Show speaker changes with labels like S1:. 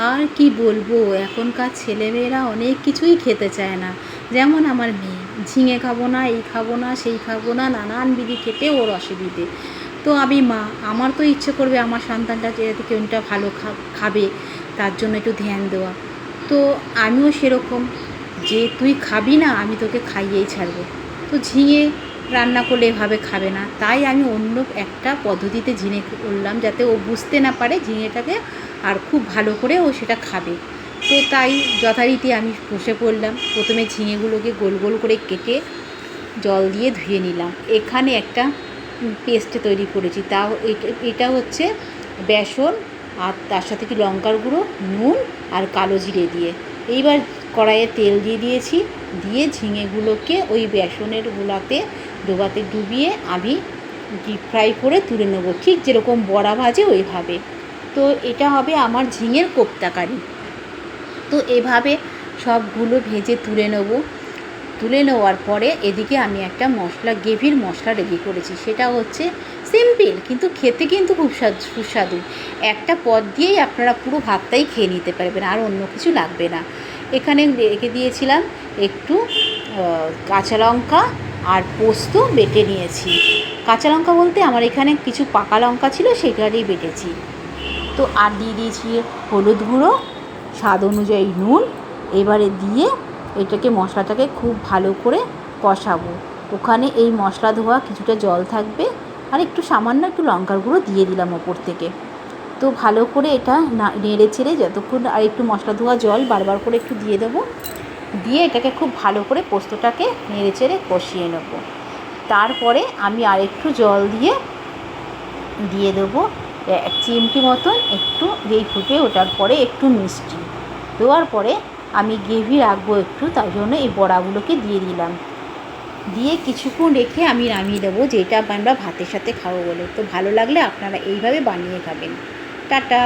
S1: আর কি বলবো, এখনকার ছেলেমেয়েরা অনেক কিছুই খেতে চায় না। যেমন আমার মেয়ে, ঝিঙে খাবো না, এই খাবো না, সেই খাবো না, নানান বিধি খেতে ওর অসুবিধে। তো আমি মা, আমার তো ইচ্ছে করবে আমার সন্তানটা যাতে কোনটা ভালো খাবে, তার জন্য একটু ধ্যান দেওয়া। তো আমিও সেরকম, যে তুই খাবি না আমি তোকে খাইয়েই ছাড়বো। তো ঝিঙে রান্না করলে এভাবে খাবে না, তাই আমি অন্য একটা পদ্ধতিতে ঝিঙে করলাম যাতে ও বুঝতে না পারে ঝিঙেটাকে, আর খুব ভালো করে ও সেটা খাবে। তো তাই যথারীতি আমি বসে পড়লাম, প্রথমে ঝিঙেগুলোকে গোল গোল করে কেটে জল দিয়ে ধুয়ে নিলাম। এখানে একটা পেস্ট তৈরি করেছি, তাও এটা হচ্ছে বেসন আর তার সাথে কি লঙ্কার গুঁড়ো, নুন আর কালো জিরে দিয়ে। এইবার কড়াইয়ে তেল দিয়ে দিয়েছি, দিয়ে ঝিঙেগুলোকে ওই বেসনের ডোবাতে ডুবিয়ে আমি ডিপ ফ্রাই করে তুলে নেবো, ঠিক যেরকম বড়া ভাজে ওইভাবে। তো এটা হবে আমার ঝিঙের কোপ্তা কারি। তো এভাবে সবগুলো ভেজে তুলে নেওয়ার পরে এদিকে আমি একটা গ্রেভির মশলা রেডি করেছি। সেটা হচ্ছে সিম্পল, কিন্তু খেতে কিন্তু খুব সুস্বাদু। একটা পদ দিয়েই আপনারা পুরো ভাতটাই খেয়ে নিতে পারবেন, আর অন্য কিছু লাগবে না। এখানে রেখে দিয়েছিলাম একটু কাঁচা লঙ্কা আর পোস্ত বেটে নিয়েছি। কাঁচা লঙ্কা বলতে আমার এখানে কিছু পাকা লঙ্কা ছিল, সেটারই বেটেছি। তো আর দিয়ে দিয়েছি হলুদ গুঁড়ো, স্বাদ অনুযায়ী নুন। এবারে দিয়ে এটাকে মশলাটাকে খুব ভালো করে কষাবো। ওখানে এই মশলা ধোয়া কিছুটা জল থাকবে, আর একটু সামান্য একটু লঙ্কার গুঁড়ো দিয়ে দিলাম ওপর থেকে। তো ভালো করে এটা নেড়ে চেড়ে যতক্ষণ, আর একটু মশলা ধোয়া জল বারবার করে একটু দিয়ে দেবো, দিয়ে এটাকে খুব ভালো করে পোস্তটাকে নেড়ে চেড়ে কষিয়ে নেবো। তারপরে আমি আরেকটু জল দিয়ে দেবো, এক চিমটি মতন একটু, যেই ফুটে ওঠার পরে একটু মিষ্টি দেওয়ার পরে আমি গ্রেভি রাখবো একটু, তাই জন্য এই বড়াগুলোকে দিয়ে দিলাম। দিয়ে কিছুক্ষণ রেখে আমি নামিয়ে দেবো, যেটা আমরা ভাতের সাথে খাবো বলে। তো ভালো লাগলে আপনারা এইভাবে বানিয়ে খাবেন। টাটা।